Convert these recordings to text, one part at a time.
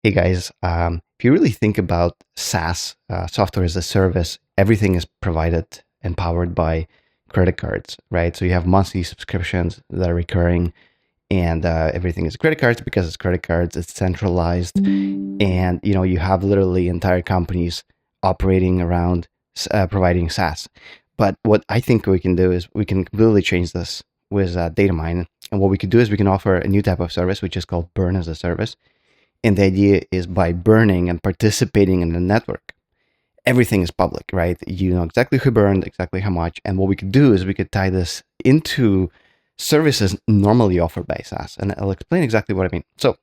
Hey guys, if you really think about SaaS, software as a service, everything is provided and powered by credit cards, right? So you have monthly subscriptions that are recurring, and everything is credit cards because it's credit cards. It's centralized, and you have literally entire companies operating around providing SaaS. But what I think we can do is we can completely change this with Datamine, and what we could do is we can offer a new type of service, which is called Burn as a Service. And the idea is by burning and participating in the network, everything is public, right? You know exactly who burned, exactly how much. And what we could do is we could tie this into services normally offered by SaaS. And I'll explain exactly what I mean. So,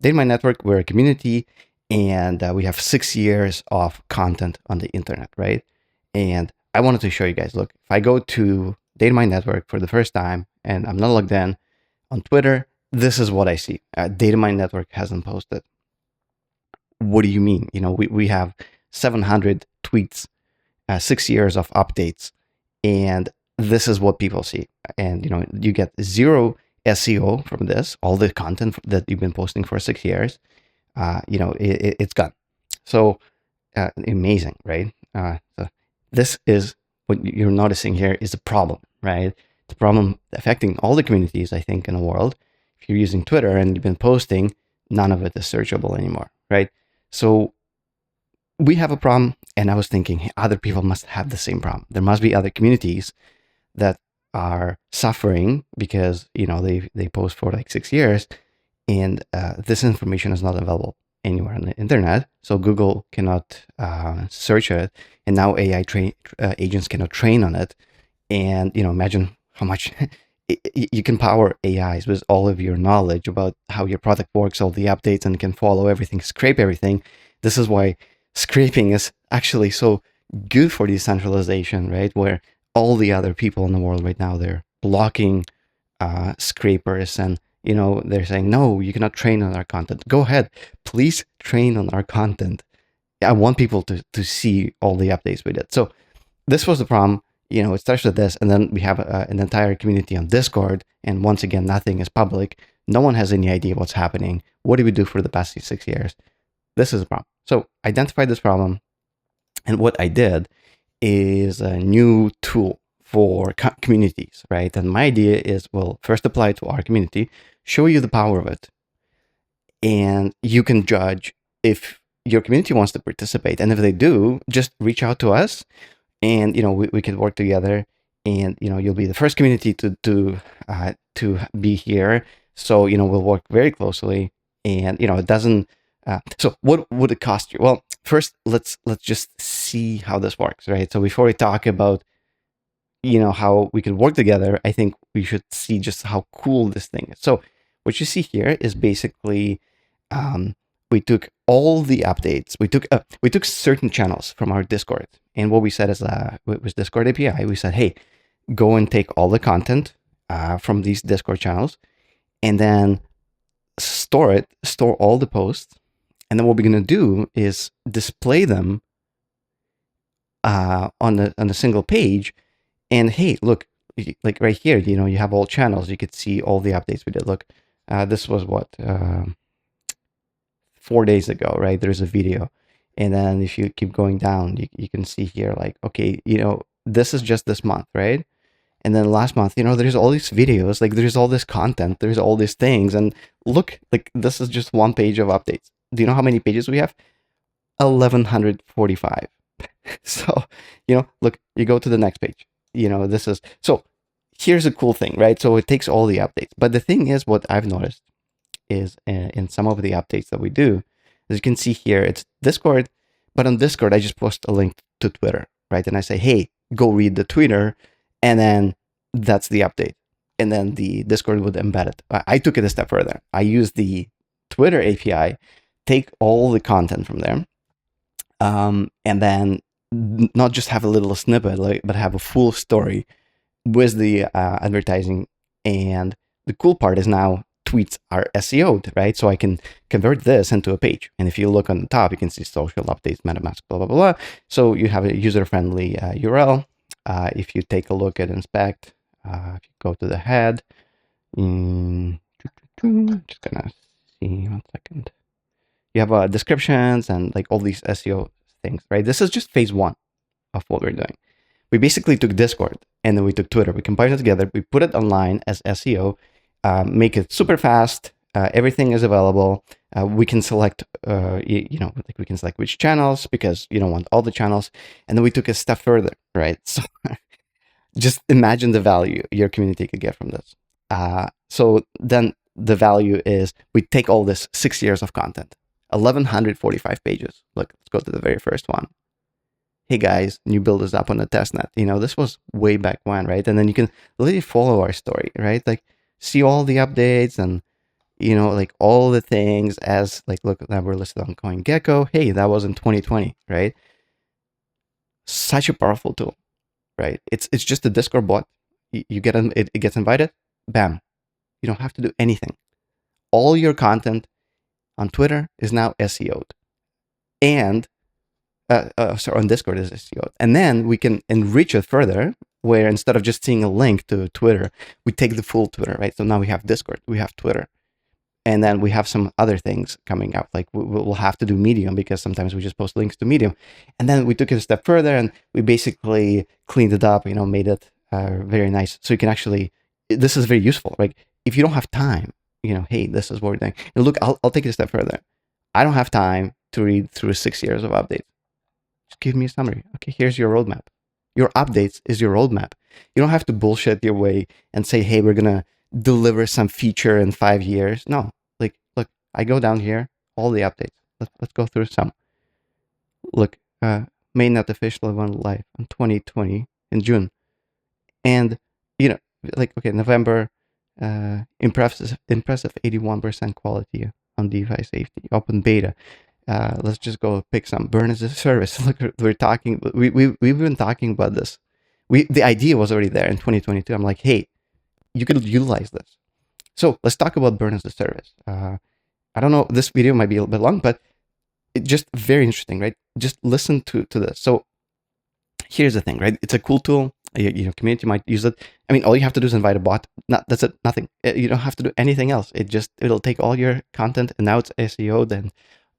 Data My Network, we're a community, and we have 6 years of content on the internet, right? And I wanted to show you guys, look, if I go to Data My Network for the first time and I'm not logged in on Twitter, this is what I see. Datamine Network hasn't posted. What do you mean? We have 700 tweets, 6 years of updates, and this is what people see. And you get zero SEO from this. All the content that you've been posting for 6 years, it's gone. So amazing, right? So this is what you're noticing here is a problem, right? It's a problem affecting all the communities, I think, in the world. If you're using Twitter and you've been posting, none of it is searchable anymore, right? So we have a problem, and I was thinking, hey, other people must have the same problem. There must be other communities that are suffering because they post for like 6 years, and this information is not available anywhere on the internet. So Google cannot search it, and now AI agents cannot train on it. And imagine how much you can power AIs with all of your knowledge about how your product works, all the updates, and can follow everything, scrape everything. This is why scraping is actually so good for decentralization, right? Where all the other people in the world right now, they're blocking scrapers, and they're saying, no, you cannot train on our content. Go ahead, please train on our content. I want people to see all the updates we did. So this was the problem. It starts with this, and then we have an entire community on Discord, and once again, nothing is public. No one has any idea what's happening. What did we do for the past 6 years? This is a problem. So identify this problem, and what I did is a new tool for communities, right? And my idea is, well, first apply it to our community, show you the power of it, and you can judge if your community wants to participate. And if they do, just reach out to us, and we could work together, and you'll be the first community to be here. So we'll work very closely, and it doesn't. So what would it cost you? Well, first let's just see how this works, right? So before we talk about how we could work together, I think we should see just how cool this thing is. So what you see here is basically we took all the updates. We took certain channels from our Discord, and what we said is with Discord API, we said, hey, go and take all the content from these Discord channels, and then store all the posts, and then what we're gonna do is display them on a single page. And hey, look, like right here, you have all channels. You could see all the updates we did. Look, this was what 4 days ago, right? There's a video. And then if you keep going down, you can see here, like, okay, this is just this month, right? And then last month, there's all these videos, like there's all this content, there's all these things. And look, like this is just one page of updates. Do you know how many pages we have? 1145. So, look, you go to the next page. This is, so here's a cool thing, right? So it takes all the updates. But the thing is, what I've noticed is in some of the updates that we do, as you can see here, it's Discord, but on Discord, I just post a link to Twitter, right? And I say, hey, go read the Twitter, and then that's the update. And then the Discord would embed it. I took it a step further. I used the Twitter API, take all the content from there, and then not just have a little snippet, but have a full story with the advertising. And the cool part is now tweets are SEO'd, right? So I can convert this into a page. And if you look on the top, you can see social updates, MetaMask, blah, blah, blah. So you have a user-friendly URL. If you take a look at inspect, if you go to the head, just gonna see 1 second. you have descriptions and like all these SEO things, right? This is just phase one of what we're doing. We basically took Discord and then we took Twitter. We combined it together. We put it online as SEO, make it super fast. Everything is available. We can select, like we can select which channels because you don't want all the channels. And then we took a step further, right? So just imagine the value your community could get from this. So then the value is we take all this 6 years of content, 1,145 pages. Look, let's go to the very first one. Hey guys, new build is up on the testnet. This was way back when, right? And then you can literally follow our story, right? Like see all the updates and, like all the things as like, look, now we're listed on CoinGecko. Hey, that was in 2020, right? Such a powerful tool, right? It's just a Discord bot. You get it gets invited, bam. You don't have to do anything. All your content on Twitter is now SEO'd. And on Discord is SEO. And then we can enrich it further, where instead of just seeing a link to Twitter, we take the full Twitter, right? So now we have Discord, we have Twitter, and then we have some other things coming up. Like we'll have to do Medium because sometimes we just post links to Medium. And then we took it a step further and we basically cleaned it up, made it very nice. So you can actually, this is very useful. Like if you don't have time, hey, this is what we're doing. And look, I'll take it a step further. I don't have time to read through 6 years of updates. Just give me a summary. Okay, here's your roadmap. Your updates is your roadmap. You don't have to bullshit your way and say, hey, we're going to deliver some feature in 5 years. No, like, look, I go down here, all the updates. Let's go through some. Look, mainnet officially went live in 2020 in June. And, okay, November, impressive 81% quality on DeFi safety, open beta. Let's just go pick some. Burn as a service. Look, we've been talking about this. The idea was already there in 2022. I'm like, hey, you could utilize this. So let's talk about burn as a service. I don't know, this video might be a little bit long, but it's just very interesting, right? Just listen to this. So here's the thing, right? It's a cool tool. Community might use it. I mean, all you have to do is invite a bot. That's it. Nothing. You don't have to do anything else. It'll take all your content and now it's SEO then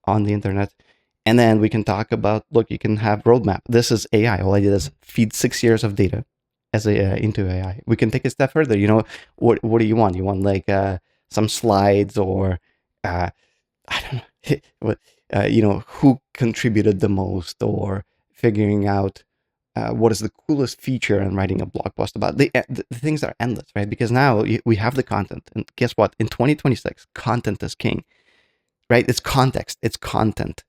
on the internet. And then we can talk about, look, you can have roadmap. This is AI. All I did is feed 6 years of data into AI. We can take a step further. What do you want? You want like some slides or I don't know, who contributed the most, or figuring out what is the coolest feature and writing a blog post about. The things are endless, right? Because now we have the content, and guess what? In 2026, content is king, right? It's context, it's content,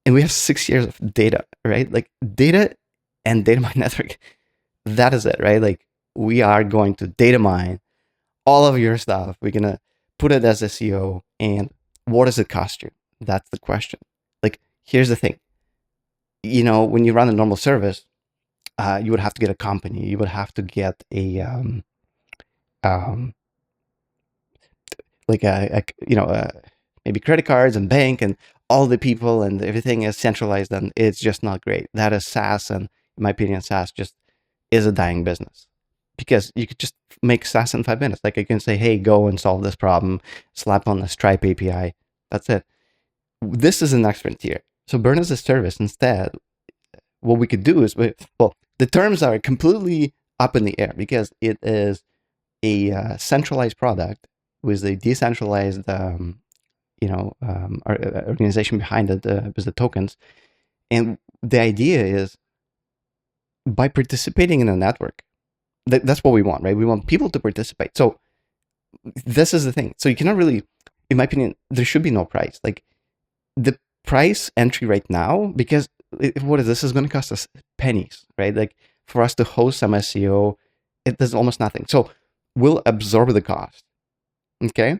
and we have 6 years of data, right? Like data and Datamine network. That is it, right? Like we are going to data mine all of your stuff. We're gonna put it as SEO, and what does it cost you? That's the question. Like here's the thing. When you run a normal service, you would have to get a company. You would have to get a maybe credit cards and bank and all the people, and everything is centralized, and it's just not great. That is SaaS, and in my opinion, SaaS just is a dying business, because you could just make SaaS in 5 minutes. Like I can say, hey, go and solve this problem, slap on the Stripe API. That's it. This is the next frontier. So burn as a service instead. What we could do is, the terms are completely up in the air because it is a centralized product with a decentralized, organization behind it, with the tokens. And the idea is, by participating in a network, that's what we want, right? We want people to participate. So this is the thing. So you cannot really, in my opinion, there should be no price. Like the price entry right now, because what is this is going to cost us pennies, right? Like for us to host some SEO, it does almost nothing. So we'll absorb the cost. Okay.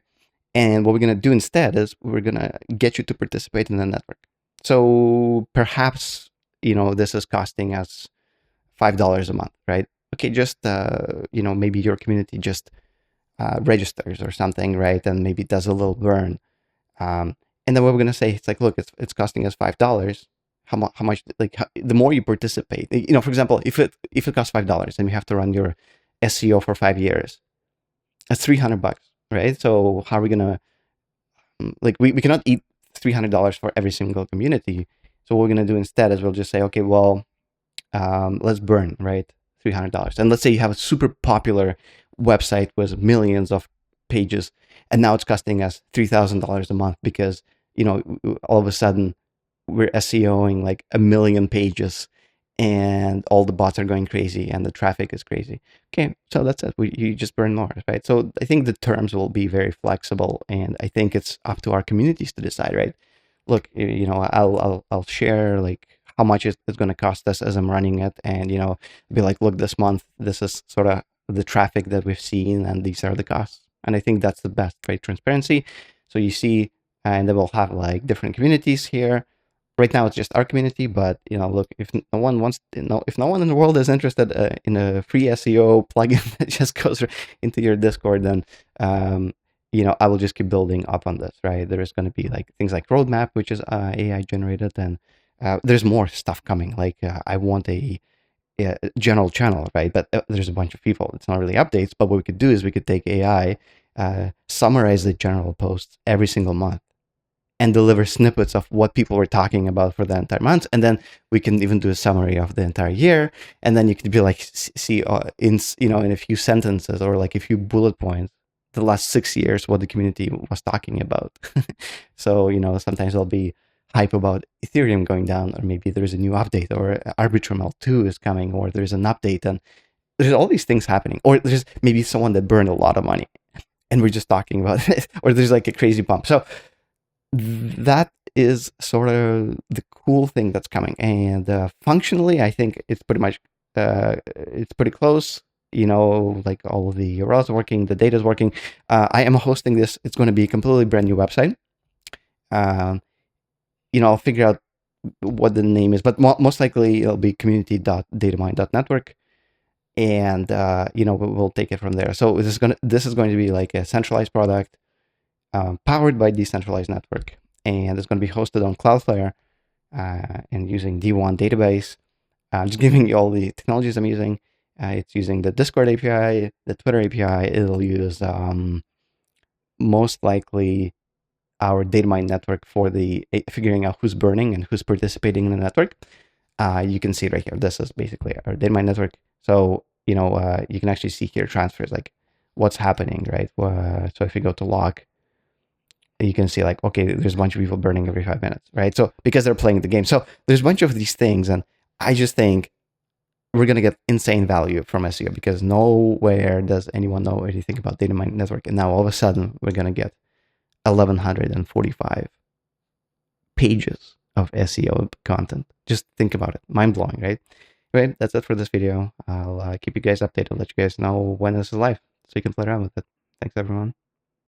And what we're going to do instead is we're going to get you to participate in the network. So perhaps, this is costing us $5 a month, right? Okay. Just, maybe your community just registers or something, right? And maybe does a little burn. And then what we're going to say, it's like, look, it's costing us $5. How much, the more you participate, for example, if it costs $5 and you have to run your SEO for 5 years, that's $300, right? So how are we going to, we cannot eat $300 for every single community. So what we're going to do instead is we'll just say, okay, well, let's burn, right, $300. And let's say you have a super popular website with millions of pages, and now it's costing us $3,000 a month because, all of a sudden we're SEOing like a million pages and all the bots are going crazy and the traffic is crazy. Okay, so that's it. You just burn more, right? So I think the terms will be very flexible, and I think it's up to our communities to decide, right? Look, I'll share like how much it's going to cost us as I'm running it, and be like, look, this month this is sort of the traffic that we've seen, and these are the costs. And I think that's the best, right? Transparency. So you see, and then we'll have like different communities here. Right now it's just our community, but look, if no one wants, if no one in the world is interested in a free SEO plugin that just goes into your Discord, then I will just keep building up on this, right? There is going to be like things like roadmap, which is AI generated, and there's more stuff coming. Like I want a general channel, right? But there's a bunch of people. It's not really updates, but what we could do is we could take AI, summarize the general posts every single month, and deliver snippets of what people were talking about for the entire month. And then we can even do a summary of the entire year. And then you could be like, see in a few sentences or like a few bullet points, the last 6 years, what the community was talking about. So, sometimes there'll be hype about Ethereum going down, or maybe there's a new update, or Arbitrum L2 is coming, or there's an update, and there's all these things happening. Or there's maybe someone that burned a lot of money and we're just talking about it, or there's like a crazy bump. So that is sort of the cool thing that's coming. And functionally, I think it's pretty much, it's pretty close. Like all of the URLs are working, the data is working. I am hosting this. It's going to be a completely brand new website. I'll figure out what the name is, but most likely it'll be community.datamine.network. And, we'll take it from there. So this is going to be like a centralized product, powered by decentralized network, and it's going to be hosted on Cloudflare and using D1 database. Just giving you all the technologies I'm using. It's using the Discord API, the Twitter API. It'll use most likely our Datamine network for the figuring out who's burning and who's participating in the network. You can see it right here. This is basically our Datamine network. So you can actually see here transfers, like what's happening, right? So if you go to log, you can see like, okay, there's a bunch of people burning every 5 minutes, right? So because they're playing the game. So there's a bunch of these things, and I just think we're going to get insane value from SEO, because nowhere does anyone know anything about Datamine network. And now all of a sudden we're going to get 1,145 pages of SEO content. Just think about it. Mind blowing, right? Right. That's it for this video. I'll keep you guys updated, let you guys know when this is live so you can play around with it. Thanks, everyone.